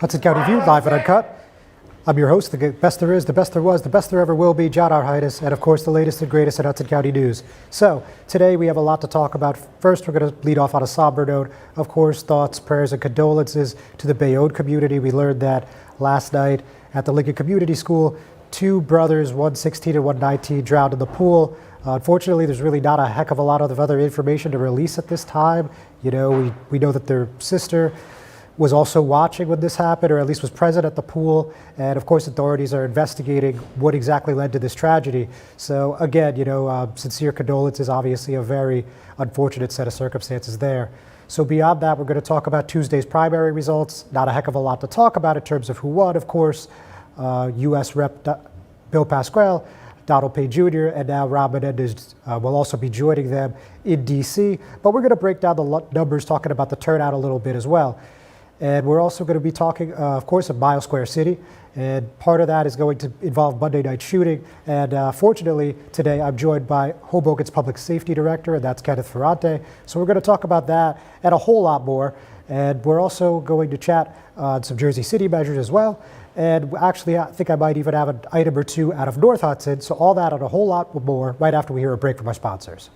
Hudson County View, live and uncut. I'm your host, the best there is, the best there was, the best there ever will be, John R. Heinis, and of course the latest and greatest in Hudson County news. So today we have a lot to talk about. First, we're going to lead off on a somber note. Of course, thoughts, prayers, and condolences to the Bayonne community. We learned that last night at the Lincoln Community School, two brothers, 116 and 119, drowned in the pool. Unfortunately, there's really not a heck of a lot of other information to release at this time. You know, we know that their sister was also watching when this happened, or at least was present at the pool. And of course, authorities are investigating what exactly led to this tragedy. So again, you know, sincere condolences, obviously a very unfortunate set of circumstances there. So beyond that, we're going to talk about Tuesday's primary results. Not a heck of a lot to talk about in terms of who won. Of course, U.S. Rep. Bill Pascrell, Donald Payne Jr., and now Rob Menendez will also be joining them in D.C. But we're going to break down the numbers, talking about the turnout a little bit as well. And we're also going to be talking, of course, of Mile Square City. And part of that is going to involve Monday night shooting. And fortunately, today I'm joined by Hoboken's Public Safety Director, and that's Kenneth Ferrante. So we're going to talk about that and a whole lot more. And we're also going to chat on some Jersey City measures as well. And actually, I think I might even have an item or two out of North Hudson. So all that and a whole lot more right after we hear a break from our sponsors.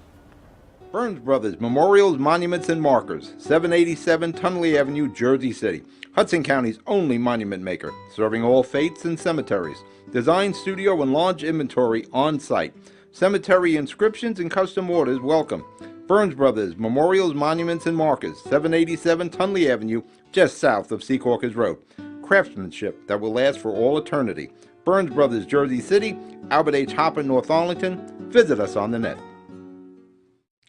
Burns Brothers Memorials, Monuments, and Markers, 787 Tunley Avenue, Jersey City. Hudson County's only monument maker, serving all faiths and cemeteries. Design, studio, and large inventory on site. Cemetery inscriptions and custom orders welcome. Burns Brothers Memorials, Monuments, and Markers, 787 Tunley Avenue, just south of Secaucus Road. Craftsmanship that will last for all eternity. Burns Brothers, Jersey City, Albert H. Hopper, North Arlington. Visit us on the net.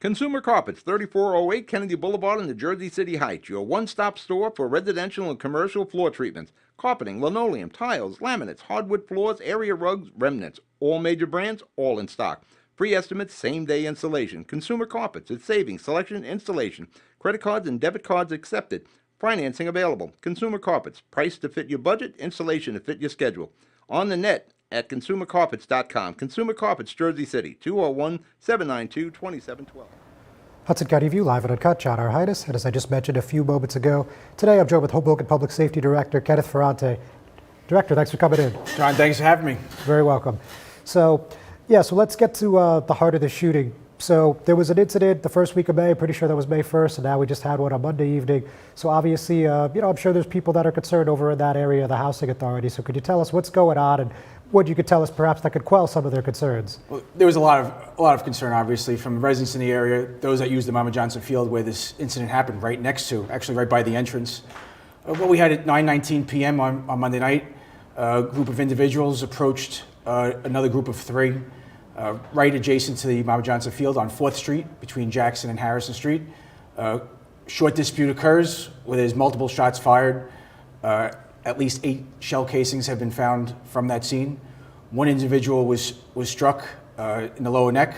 Consumer Carpets, 3408 Kennedy Boulevard in the Jersey City Heights, your one-stop store for residential and commercial floor treatments, carpeting, linoleum, tiles, laminates, hardwood floors, area rugs, remnants, all major brands, all in stock. Free estimates, same-day installation. Consumer Carpets, it's savings, selection, installation. Credit cards and debit cards accepted. Financing available. Consumer Carpets, price to fit your budget, installation to fit your schedule. On the net at consumercarpets.com. Consumer Carpets, Jersey City, 201-792-2712. Hudson County View, live and uncut, John R. Heinis. And as I just mentioned a few moments ago, today I'm joined with Hoboken Public Safety Director Kenneth Ferrante. Director, thanks for coming in. John, thanks for having me. Very welcome. So, yeah, so let's get to the heart of the shooting. So there was an incident the first week of May, pretty sure that was May 1st, and now we just had one on Monday evening. So obviously, you know, I'm sure there's people that are concerned over in that area, the housing authority. So could you tell us what's going on and what you could tell us perhaps that could quell some of their concerns? Well, there was a lot of concern, obviously, from residents in the area, those that use the Mama Johnson Field where this incident happened, right next to, actually right by the entrance. What we had at 9:19 p.m. on Monday night, a group of individuals approached another group of three, right adjacent to the Mama Johnson Field on 4th Street between Jackson and Harrison Street. Short dispute occurs where there's multiple shots fired. At least 8 shell casings have been found from that scene. One individual was struck in the lower neck.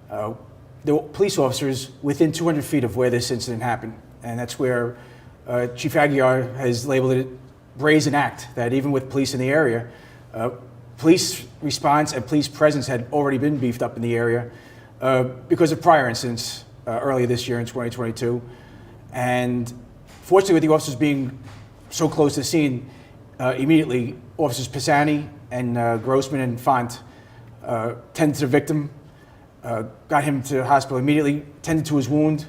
There were police officers within 200 feet of where this incident happened, and that's where Chief Aguiar has labeled it brazen act, that even with police in the area, police response and police presence had already been beefed up in the area because of prior incidents earlier this year in 2022. And fortunately, with the officers being so close to the scene, immediately Officers Pisani and Grossman and Font tended to the victim, got him to the hospital immediately, tended to his wound,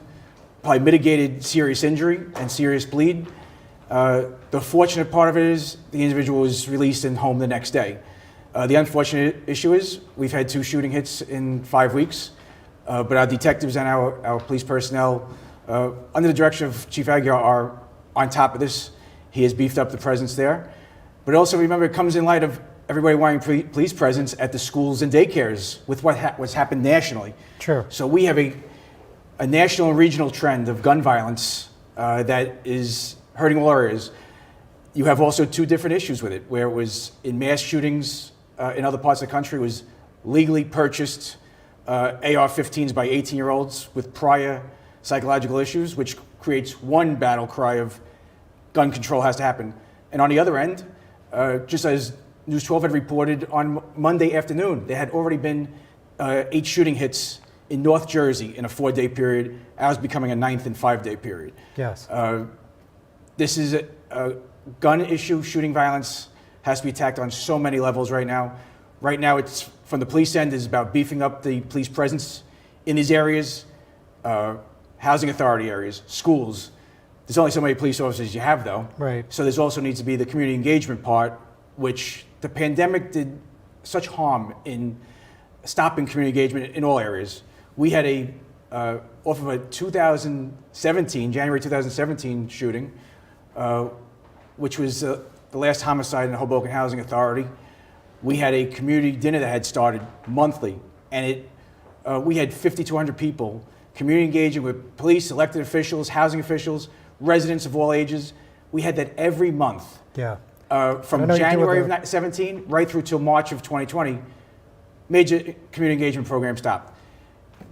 probably mitigated serious injury and serious bleed. The fortunate part of it is the individual was released and home the next day. The unfortunate issue is we've had 2 shooting hits in 5 weeks, but our detectives and our police personnel, under the direction of Chief Aguiar, are on top of this. He has beefed up the presence there. But also remember, it comes in light of everybody wanting police presence at the schools and daycares with what's happened nationally. Sure. So we have a national and regional trend of gun violence that is hurting all areas. You have also 2 different issues with it, where it was in mass shootings in other parts of the country, was legally purchased AR-15s by 18-year-olds with prior psychological issues, which creates one battle cry of gun control has to happen. And on the other end, just as News 12 had reported on Monday afternoon, there had already been 8 shooting hits in North Jersey in a 4-day period, ours becoming a 9th and 5-day period. Yes. This is gun issue, shooting violence, has to be attacked on so many levels right now. Right now, it's from the police end is about beefing up the police presence in these areas, housing authority areas, schools. There's only so many police officers you have, though. Right. So there's also needs to be the community engagement part, which the pandemic did such harm in stopping community engagement in all areas. We had off of a 2017, January 2017 shooting, which was the last homicide in the Hoboken Housing Authority. We had a community dinner that had started monthly, and we had 5,200 people community engaging with police, elected officials, housing officials, residents of all ages. We had that every month. Yeah. From January of 17 right through till March of 2020, major community engagement program stopped.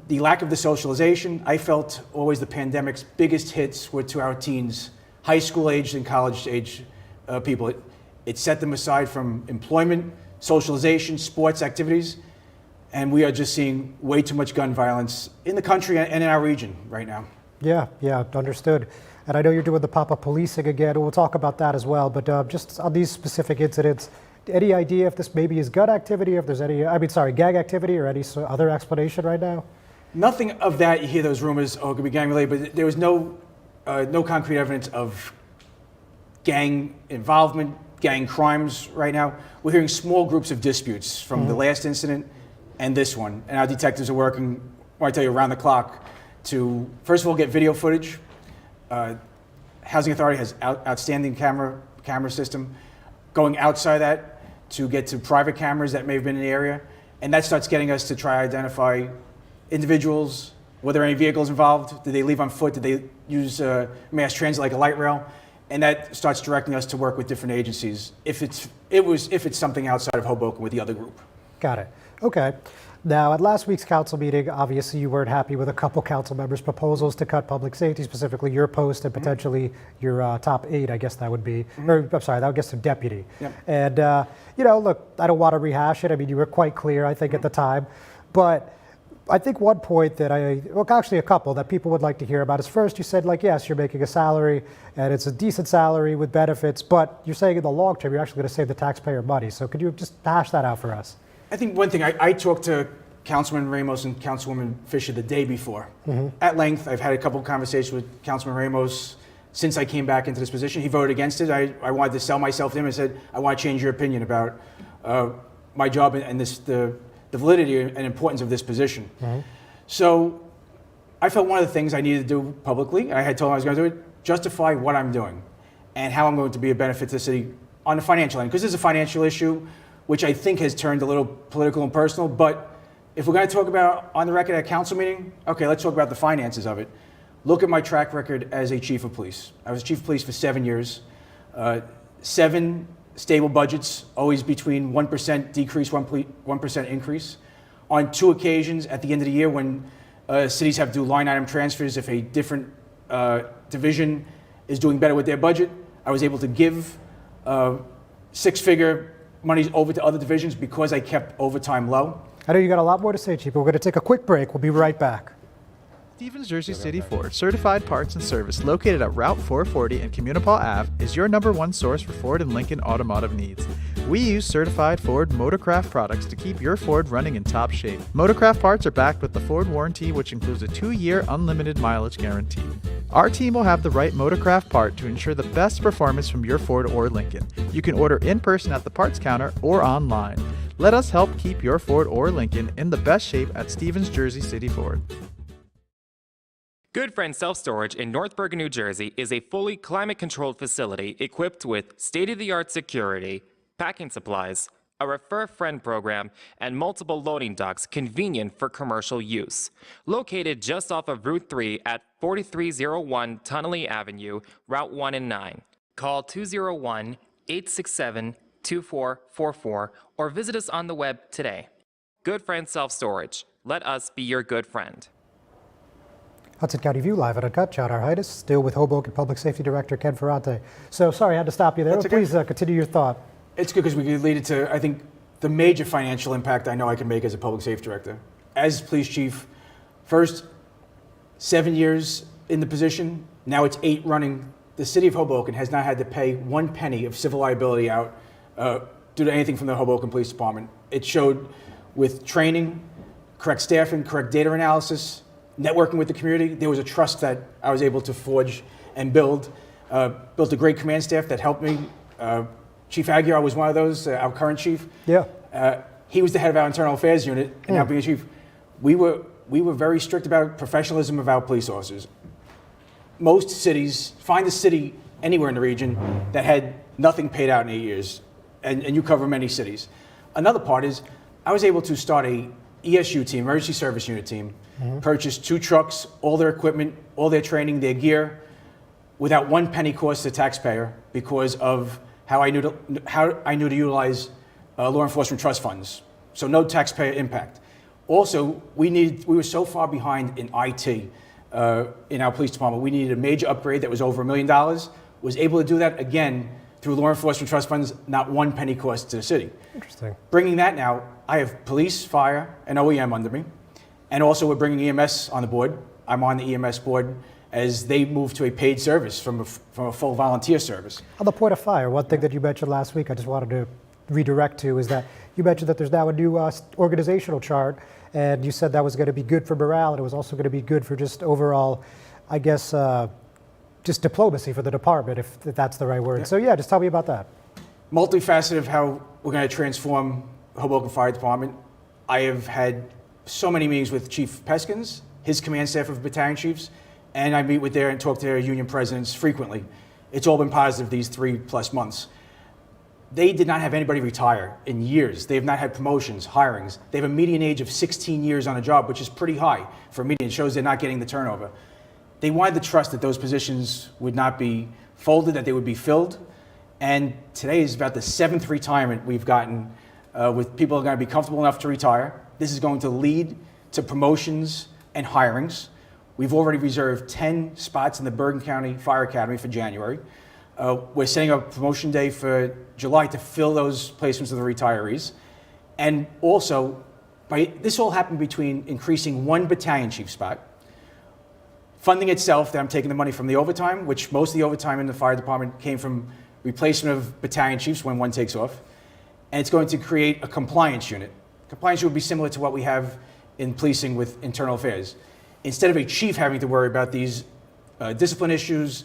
The lack of the socialization, I felt always the pandemic's biggest hits were to our teens, high school age and college age people. It set them aside from employment, socialization, sports activities, and we are just seeing way too much gun violence in the country and in our region right now. Yeah, understood. And I know you're doing the pop-up policing again. We'll talk about that as well. But just on these specific incidents, any idea if this maybe is gun activity, if there's any, gang activity or any other explanation right now? Nothing of that. You hear those rumors, it could be gang related, but there was no concrete evidence of gang involvement, gang crimes right now. We're hearing small groups of disputes from the last incident and this one. And our detectives are working, I tell you, around the clock to, first of all, get video footage. Housing Authority has outstanding camera system. Going outside that to get to private cameras that may have been in the area. And that starts getting us to try to identify individuals. Were there any vehicles involved? Did they leave on foot? Did they use mass transit like a light rail? And that starts directing us to work with different agencies if it's something outside of Hoboken with the other group. Got it. Okay. Now, at last week's council meeting, obviously you weren't happy with a couple council members' proposals to cut public safety, specifically your post and potentially your top 8, I guess that would be, or I'm sorry, that would get some deputy. Yep. And, look, I don't want to rehash it. I mean, you were quite clear, I think, at the time. But I think one point that actually a couple that people would like to hear about is first, you said, yes, you're making a salary and it's a decent salary with benefits, but you're saying in the long term, you're actually going to save the taxpayer money. So could you just hash that out for us? I think one thing, I talked to Councilman Ramos and Councilwoman Fisher the day before. At length, I've had a couple of conversations with Councilman Ramos since I came back into this position. He voted against it. I wanted to sell myself to him and said, I want to change your opinion about my job and the validity and importance of this position. So I felt one of the things I needed to do publicly, I had told him I was going to do it, justify what I'm doing and how I'm going to be a benefit to the city on the financial end, because this is a financial issue, which I think has turned a little political and personal. But if we're going to talk about on the record at a council meeting, okay, let's talk about the finances of it. Look at my track record as a chief of police. I was chief of police for 7 years. 7 stable budgets, always between 1% decrease, 1% increase. On 2 occasions at the end of the year when cities have to do line item transfers, if a different division is doing better with their budget, I was able to give 6-figure monies over to other divisions because I kept overtime low. I know you got a lot more to say, Chief, but we're going to take a quick break. We'll be right back. Stevens Jersey City Ford, certified parts and service located at Route 440 and Communipaw Ave, is your #1 source for Ford and Lincoln automotive needs. We use certified Ford Motorcraft products to keep your Ford running in top shape. Motorcraft parts are backed with the Ford warranty, which includes a 2-year unlimited mileage guarantee. Our team will have the right Motorcraft part to ensure the best performance from your Ford or Lincoln. You can order in person at the parts counter or online. Let us help keep your Ford or Lincoln in the best shape at Stevens Jersey City Ford. Good Friend Self Storage in North Bergen, New Jersey is a fully climate-controlled facility equipped with state-of-the-art security, packing supplies, a Refer a Friend program, and multiple loading docks convenient for commercial use. Located just off of Route 3 at 4301 Tunnelly Avenue, Route 1 and 9. Call 201-867-2444 or visit us on the web today. Good Friend Self Storage. Let us be your good friend. Hudson County View live at Uncut. Chad Heinis, still with Hoboken Public Safety Director Ken Ferrante. So sorry, I had to stop you there. That's okay. Please continue your thought. It's good because we can lead it to, I think, the major financial impact I know I can make as a public safety director. As police chief, first 7 years in the position, now it's 8 running the city of Hoboken has not had to pay 1 penny of civil liability out due to anything from the Hoboken Police Department. It showed with training, correct staffing, correct data analysis, networking with the community. There was a trust that I was able to forge and build. Built a great command staff that helped me. Chief Aguiar was one of those, our current chief. Yeah. He was the head of our internal affairs unit, and now being a chief. We were very strict about professionalism of our police officers. Most cities, find a city anywhere in the region that had nothing paid out in 8 years, and you cover many cities. Another part is I was able to start a ESU team, emergency service unit team, purchase 2 trucks, all their equipment, all their training, their gear, without 1 penny cost to the taxpayer because of how I knew to utilize law enforcement trust funds. So no taxpayer impact. Also, we were so far behind in IT in our police department. We needed a major upgrade that was over $1 million. Was able to do that again through law enforcement trust funds, not 1 penny cost to the city. Interesting. Bringing that now, I have police, fire, and OEM under me. And also we're bringing EMS on the board. I'm on the EMS board as they move to a paid service from a full volunteer service. On the point of fire, one thing that you mentioned last week, I just wanted to redirect to, is that you mentioned that there's now a new organizational chart, and you said that was going to be good for morale, and it was also going to be good for just overall, I guess, just diplomacy for the department, if that's the right word. Yeah. So yeah, just tell me about that. Multifaceted of how we're going to transform Hoboken Fire Department. I have had so many meetings with Chief Peskins, his command staff of battalion chiefs, and I meet with their and talk to their union presidents frequently. It's all been positive these 3+ months. They did not have anybody retire in years. They have not had promotions, hirings. They have a median age of 16 years on a job, which is pretty high for a median. It shows they're not getting the turnover. They wanted the trust that those positions would not be folded, that they would be filled. And today is about the 7th retirement we've gotten with people who are going to be comfortable enough to retire. This is going to lead to promotions and hirings. We've already reserved 10 spots in the Bergen County Fire Academy for January. We're setting up a promotion day for July to fill those placements of the retirees. And also, this all happened between increasing 1 battalion chief spot, funding itself, that I'm taking the money from the overtime, which most of the overtime in the fire department came from replacement of battalion chiefs when one takes off. And it's going to create a compliance unit. Compliance unit would be similar to what we have in policing with internal affairs. Instead of a chief having to worry about these discipline issues,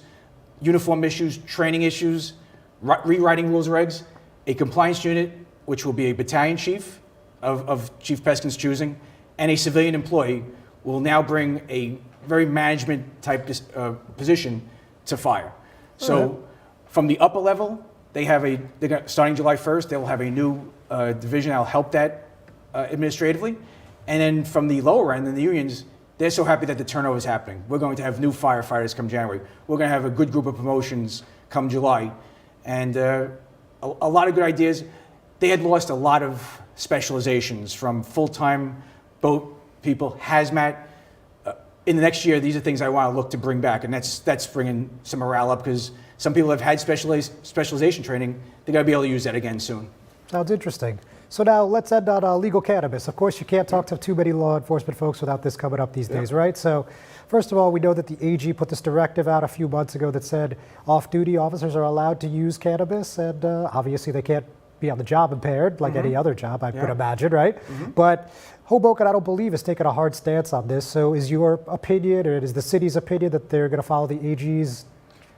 uniform issues, training issues, rewriting rules and regs, a compliance unit, which will be a battalion chief of Chief Peskin's choosing, and a civilian employee will now bring a very management type position to fire. So from the upper level, starting July 1st, they'll have a new division that'll help that administratively. And then from the lower end in the unions, they're so happy that the turnover is happening. We're going to have new firefighters come January. We're going to have a good group of promotions come July. And a lot of good ideas. They had lost a lot of specializations from full-time boat people, hazmat. In the next year, these are things I want to look to bring back. And that's bringing some morale up because some people have had specialization training. They're going to be able to use that again soon. Sounds interesting. So now let's end on legal cannabis. Of course, you can't talk to too many law enforcement folks without this coming up these days, right? So first of all, we know that the AG put this directive out a few months ago that said off-duty officers are allowed to use cannabis, and obviously they can't be on the job impaired like any other job, I would imagine, right? But Hoboken, I don't believe, has taken a hard stance on this. So is your opinion, or is the city's opinion, that they're going to follow the AG's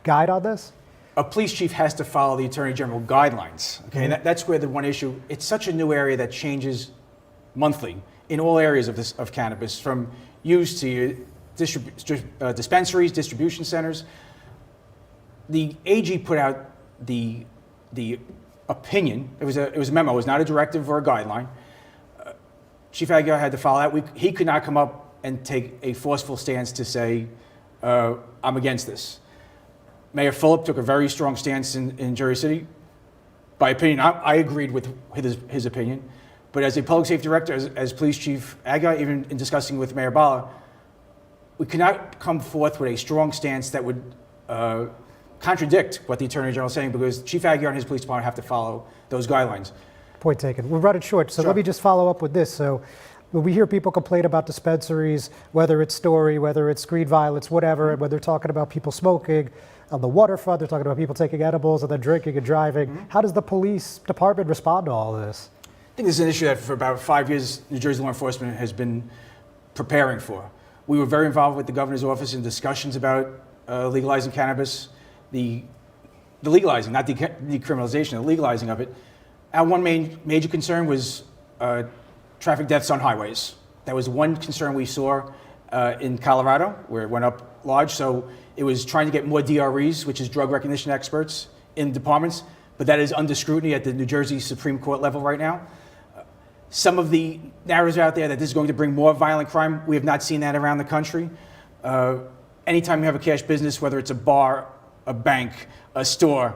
guide on this? A police chief has to follow the Attorney General guidelines. Okay, and that's where the one issue. It's such a new area that changes monthly in all areas of cannabis, from use to dispensaries, distribution centers. The AG put out the opinion. It was a memo. It was not a directive or a guideline. Chief Aguiar had to follow that. He could not come up and take a forceful stance to say, I'm against this. Mayor Phillip took a very strong stance in Jersey City. By opinion, I agreed with his opinion. But as a public safety director, as Police Chief Aguiar, even in discussing with Mayor Bala, we could not come forth with a strong stance that would contradict what the Attorney General is saying, because Chief Aguiar and his police department have to follow those guidelines. Point taken. We're running short, so Sure. let me just follow up with this. So we hear people complain about dispensaries, whether it's Story, whether it's Green Violets, whatever, and when they're talking about people smoking on the waterfront, they're talking about people taking edibles and then drinking and driving. How does the police department respond to all this? I think this is an issue that for about 5 years, New Jersey law enforcement has been preparing for. We were very involved with the governor's office in discussions about legalizing cannabis, the legalizing, not decriminalization, the legalizing of it. Our one major concern was traffic deaths on highways. That was one concern we saw in Colorado, where it went up large. So it was trying to get more DREs, which is drug recognition experts, in departments, but that is under scrutiny at the New Jersey Supreme Court level right now. Some of the narratives out there that this is going to bring more violent crime, we have not seen that around the country. Anytime you have a cash business, whether it's a bar, a bank, a store,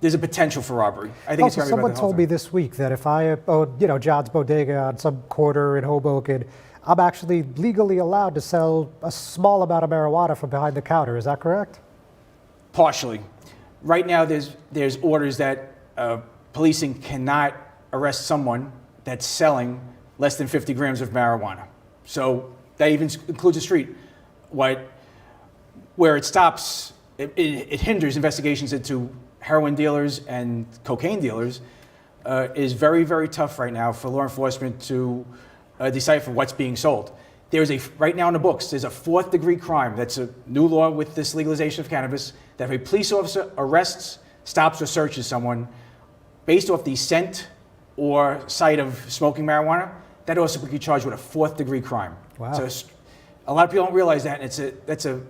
there's a potential for robbery. I think it's going to be someone about the whole told me thing. this week that if I own, John's Bodega on some corner in Hoboken, I'm actually legally allowed to sell a small amount of marijuana from behind the counter. Is that correct? Partially. Right now, there's orders that policing cannot arrest someone that's selling less than 50 grams of marijuana. So that even includes a street. Where it stops, it hinders investigations into heroin dealers and cocaine dealers. Is very, very tough right now for law enforcement to decipher what's being sold. Right now in the books, there's a 4th degree crime. That's a new law with this legalization of cannabis, that if a police officer arrests, stops, or searches someone based off the scent or sight of smoking marijuana, that also could be charged with a 4th degree crime. Wow. So a lot of people don't realize that, and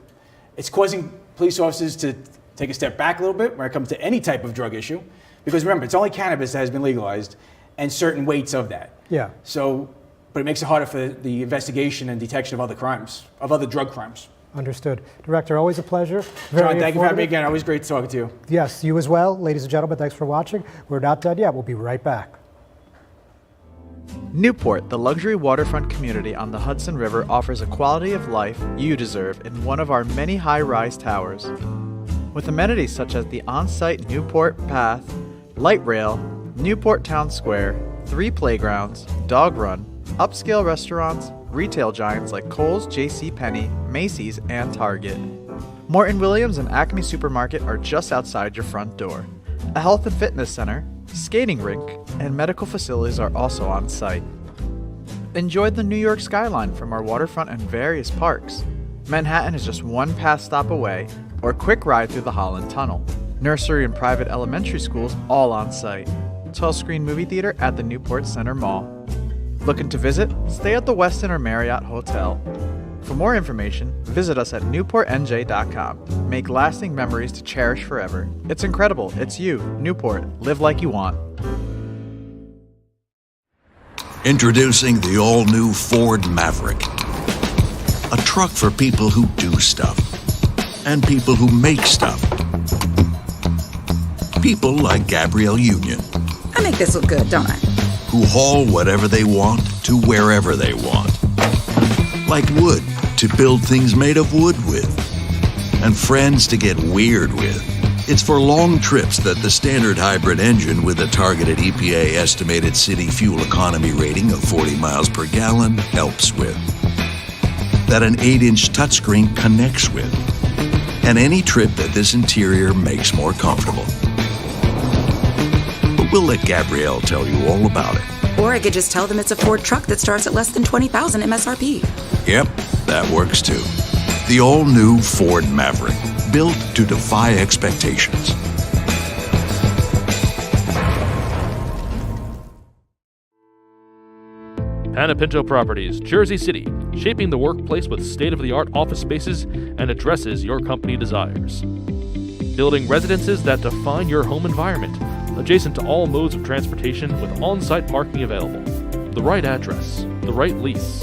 it's causing police officers to take a step back a little bit when it comes to any type of drug issue, because remember, it's only cannabis that has been legalized and certain weights of that. Yeah. So, but it makes it harder for the investigation and detection of other crimes, of other drug crimes. Understood. Director, always a pleasure. John, thank you for having me again. Always great talking to you. Yes, you as well. Ladies and gentlemen, thanks for watching. We're not done yet. We'll be right back. Newport, the luxury waterfront community on the Hudson River, offers a quality of life you deserve in one of our many high-rise towers. With amenities such as the on-site Newport Path, light rail, Newport Town Square, 3 playgrounds, dog run, upscale restaurants, retail giants like Kohl's, JCPenney, Macy's, and Target. Morton Williams and Acme Supermarket are just outside your front door. A health and fitness center, skating rink, and medical facilities are also on site. Enjoy the New York skyline from our waterfront and various parks. Manhattan is just one pass stop away, or a quick ride through the Holland Tunnel. Nursery and private elementary schools all on site. 12-screen movie theater at the Newport Center Mall. Looking to visit? Stay at the Westin or Marriott Hotel. For more information, visit us at newportnj.com. Make lasting memories to cherish forever. It's incredible. It's you, Newport. Live like you want. Introducing the all-new Ford Maverick. A truck for people who do stuff. And people who make stuff. People like Gabrielle Union. I make this look good, don't I? Who haul whatever they want to wherever they want. Like wood to build things made of wood with. And friends to get weird with. It's for long trips that the standard hybrid engine with a targeted EPA estimated city fuel economy rating of 40 miles per gallon helps with. That an 8-inch touchscreen connects with. And any trip that this interior makes more comfortable. But we'll let Gabrielle tell you all about it. Or I could just tell them it's a Ford truck that starts at less than $20,000 MSRP. Yep, that works too. The all-new Ford Maverick, built to defy expectations. Panepinto Properties, Jersey City, shaping the workplace with state-of-the-art office spaces and addresses your company desires. Building residences that define your home environment, adjacent to all modes of transportation with on-site parking available. The right address, the right lease.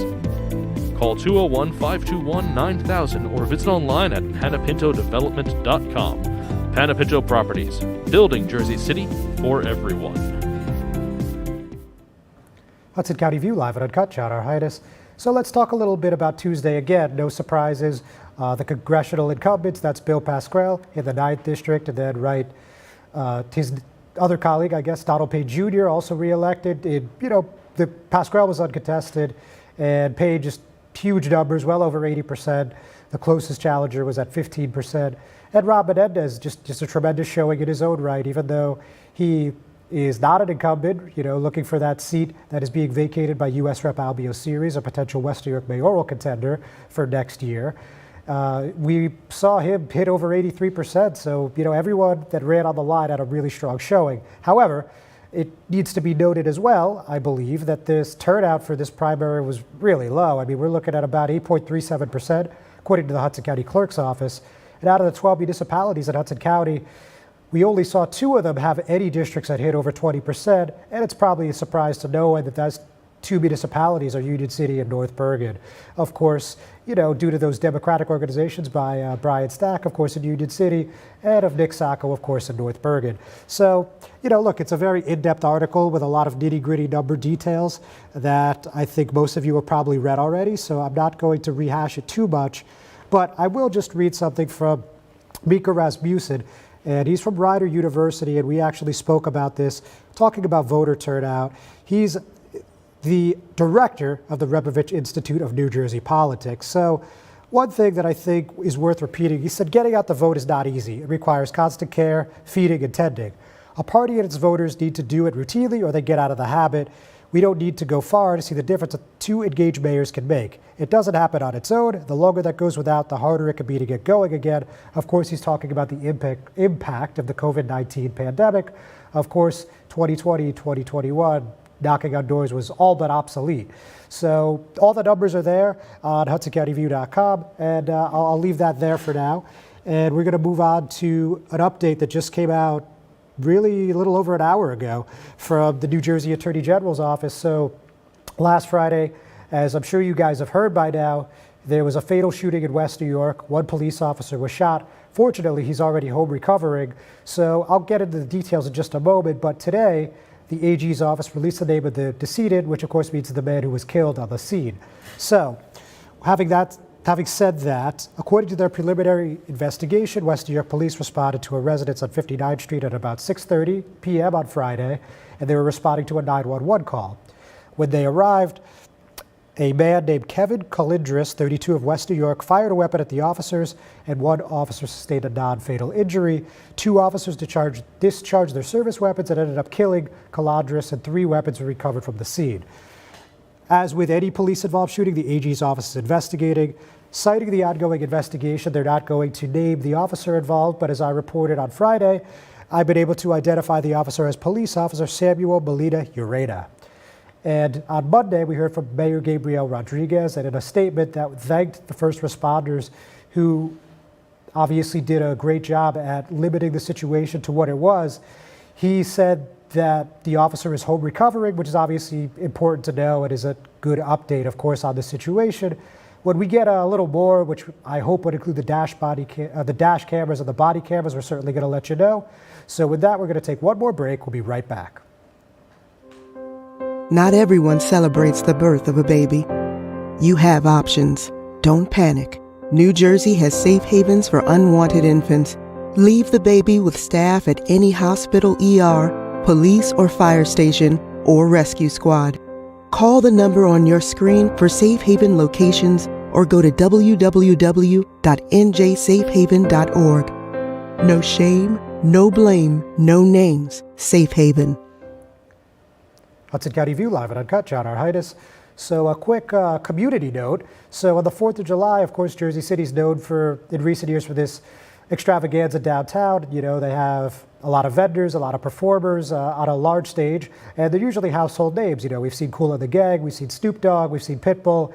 Call 201-521-9000 or visit online at panepintodevelopment.com. Panepinto Properties, building Jersey City for everyone. Hudson County View live and uncut. John Heinis. So let's talk a little bit about Tuesday again. No surprises. The Congressional Incumbents, that's Bill Pascrell in the 9th District, and then his other colleague, I guess, Donald Payne Jr., also reelected in, the Pasquale was uncontested, and Page just huge numbers, well over 80%. The closest challenger was at 15%. And Rob Menendez, just a tremendous showing in his own right, even though he is not an incumbent, looking for that seat that is being vacated by U.S. Rep. Albio Series, a potential West New York mayoral contender for next year. We saw him hit over 83%, so everyone that ran on the line had a really strong showing. However, it needs to be noted as well, I believe, that this turnout for this primary was really low. I mean, we're looking at about 8.37%, according to the Hudson County Clerk's Office. And out of the 12 municipalities in Hudson County, we only saw 2 of them have any districts that hit over 20%, and it's probably a surprise to no one that those 2 municipalities are Union City and North Bergen. Of course, due to those Democratic organizations by Brian Stack, of course, in Union City, and of Nick Sacco, of course, in North Bergen. So, look, it's a very in-depth article with a lot of nitty-gritty number details that I think most of you have probably read already, so I'm not going to rehash it too much. But I will just read something from Mika Rasmussen, and he's from Rider University, and we actually spoke about this, talking about voter turnout. He's the director of the Rebovich Institute of New Jersey Politics. So one thing that I think is worth repeating, he said getting out the vote is not easy. It requires constant care, feeding, and tending. A party and its voters need to do it routinely or they get out of the habit. We don't need to go far to see the difference that 2 engaged mayors can make. It doesn't happen on its own. The longer that goes without, the harder it can be to get going again. Of course, he's talking about the impact of the COVID-19 pandemic. Of course, 2020, 2021, knocking on doors was all but obsolete. So all the numbers are there on HudsonCountyView.com, and I'll leave that there for now. And we're going to move on to an update that just came out really a little over an hour ago from the New Jersey Attorney General's office. So last Friday, as I'm sure you guys have heard by now, there was a fatal shooting in West New York. 1 police officer was shot. Fortunately, he's already home recovering. So I'll get into the details in just a moment. But today, the AG's office released the name of the decedent, which of course means the man who was killed on the scene. So having said that, according to their preliminary investigation, West New York police responded to a residence on 59th Street at about 6:30 p.m. on Friday, and they were responding to a 911 call. When they arrived, a man named Kevin Colindris, 32 of West New York, fired a weapon at the officers, and 1 officer sustained a non-fatal injury. 2 officers discharged their service weapons and ended up killing Colindris, and 3 weapons were recovered from the scene. As with any police-involved shooting, the AG's office is investigating. Citing the ongoing investigation, they're not going to name the officer involved, but as I reported on Friday, I've been able to identify the officer as Police Officer Samuel Molina Ureta. And on Monday, we heard from Mayor Gabriel Rodriguez, and in a statement that thanked the first responders who obviously did a great job at limiting the situation to what it was, he said that the officer is home recovering, which is obviously important to know. It is a good update, of course, on the situation. When we get a little more, which I hope would include the dash cameras and the body cameras, we're certainly going to let you know. So with that, we're going to take one more break. We'll be right back. Not everyone celebrates the birth of a baby. You have options. Don't panic. New Jersey has safe havens for unwanted infants. Leave the baby with staff at any hospital, ER, police or fire station, or rescue squad. Call the number on your screen for safe haven locations or go to www.njsafehaven.org. No shame, no blame, no names. Safe Haven. Hudson County View Live and Uncut, John R. Heinis. So a quick community note. So on the 4th of July, of course, Jersey City's known for, in recent years, for this extravaganza downtown. They have a lot of vendors, a lot of performers on a large stage, and they're usually household names. We've seen Kool and the Gang, we've seen Snoop Dogg, we've seen Pitbull.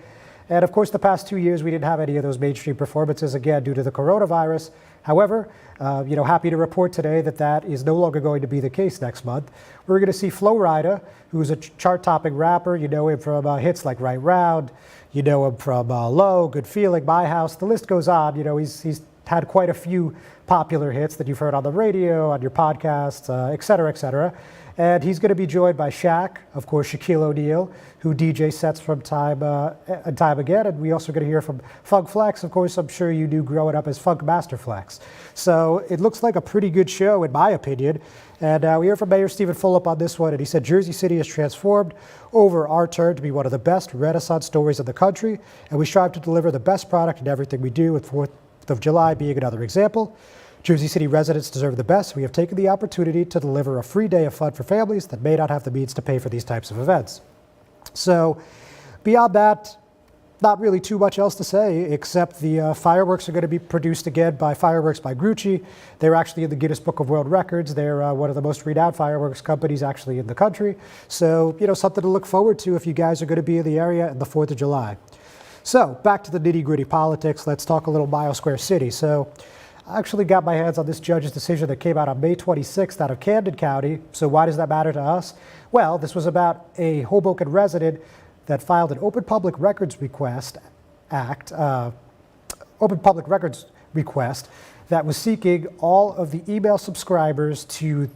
And of course, the past 2 years, we didn't have any of those mainstream performances, again, due to the coronavirus. However, happy to report today that that is no longer going to be the case next month. We're going to see Flo Rida, who's a chart-topping rapper. You know him from hits like Right Round. You know him from Low, Good Feeling, My House. The list goes on. He's had quite a few popular hits that you've heard on the radio, on your podcasts, et cetera, et cetera. And he's going to be joined by Shaq, of course, Shaquille O'Neal, who DJ sets from time and time again. And we also going to hear from Funk Flex. Of course, I'm sure you knew growing up as Funk Master Flex. So it looks like a pretty good show, in my opinion. And we heard from Mayor Stephen Fulop on this one, and he said Jersey City has transformed over our turn to be one of the best Renaissance stories in the country, and we strive to deliver the best product in everything we do, with 4th of July being another example. Jersey City residents deserve the best. We have taken the opportunity to deliver a free day of fun for families that may not have the means to pay for these types of events. So beyond that, not really too much else to say, except the fireworks are going to be produced again by Fireworks by Grucci. They're actually in the Guinness Book of World Records. They're one of the most renowned fireworks companies actually in the country. So, something to look forward to if you guys are going to be in the area on the 4th of July. So back to the nitty-gritty politics. Let's talk a little Mile Square City. So I actually got my hands on this judge's decision that came out on May 26th out of Camden County. So why does that matter to us? Well, this was about a Hoboken resident that filed an Open Public Records Open Public Records request that was seeking all of the email subscribers to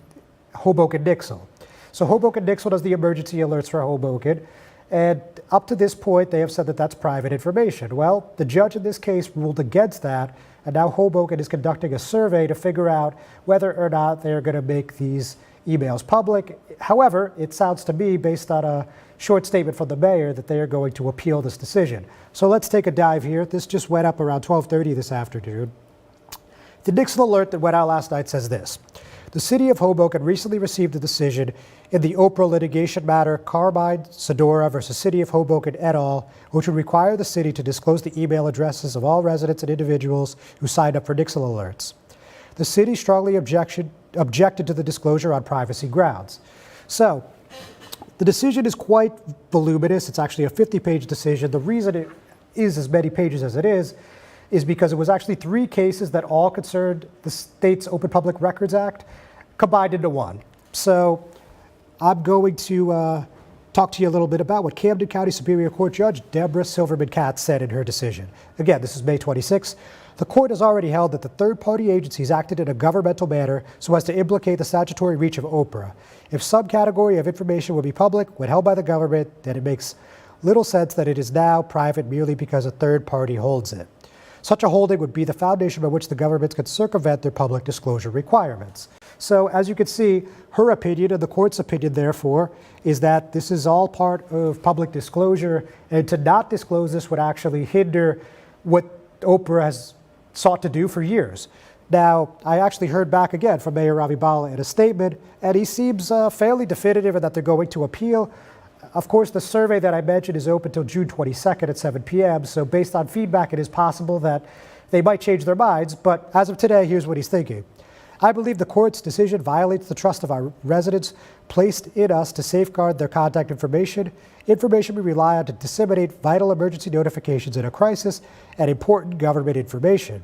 Hoboken Nixle. So Hoboken Nixle does the emergency alerts for Hoboken. And up to this point, they have said that that's private information. Well, the judge in this case ruled against that, and now Hoboken is conducting a survey to figure out whether or not they're going to make these emails public. However, it sounds to me, based on a short statement from the mayor, that they are going to appeal this decision. So let's take a dive here. This just went up around 12:30 this afternoon. The Nixle alert that went out last night says this: the city of Hoboken recently received a decision in the Oprah litigation matter Carmine Sedora versus City of Hoboken et al., which would require the city to disclose the email addresses of all residents and individuals who signed up for Nixle alerts. The city strongly objected to the disclosure on privacy grounds. So the decision is quite voluminous. It's actually a 50-page decision. The reason it is as many pages as it is because it was actually 3 cases that all concerned the state's Open Public Records Act combined into one. So I'm going to talk to you a little bit about what Camden County Superior Court Judge Deborah Silverman-Katz said in her decision. Again, this is May 26. The court has already held that the third-party agencies acted in a governmental manner so as to implicate the statutory reach of Oprah. If some category of information will be public when held by the government, then it makes little sense that it is now private merely because a third party holds it. Such a holding would be the foundation by which the governments could circumvent their public disclosure requirements. So as you can see, her opinion and the court's opinion, therefore, is that this is all part of public disclosure, and to not disclose this would actually hinder what Oprah has sought to do for years. Now, I actually heard back again from Mayor Ravi Bala in a statement, and he seems fairly definitive in that they're going to appeal. Of course, the survey that I mentioned is open till June 22nd at 7 p.m., so based on feedback, it is possible that they might change their minds, but as of today, here's what he's thinking. I believe the court's decision violates the trust of our residents placed in us to safeguard their contact information we rely on to disseminate vital emergency notifications in a crisis and important government information.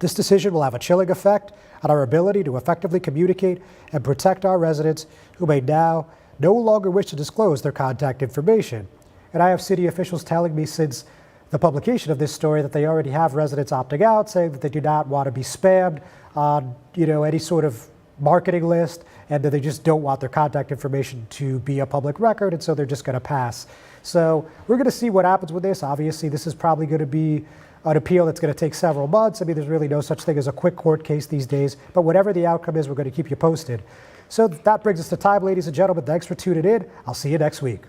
This decision will have a chilling effect on our ability to effectively communicate and protect our residents who may now no longer wish to disclose their contact information. And I have city officials telling me since the publication of this story that they already have residents opting out, saying that they do not want to be spammed on any sort of marketing list, and that they just don't want their contact information to be a public record, and so they're just going to pass. So we're going to see what happens with this. Obviously, this is probably going to be an appeal that's going to take several months. I mean, there's really no such thing as a quick court case these days, but whatever the outcome is, we're going to keep you posted. So that brings us to time, ladies and gentlemen. Thanks for tuning in. I'll see you next week.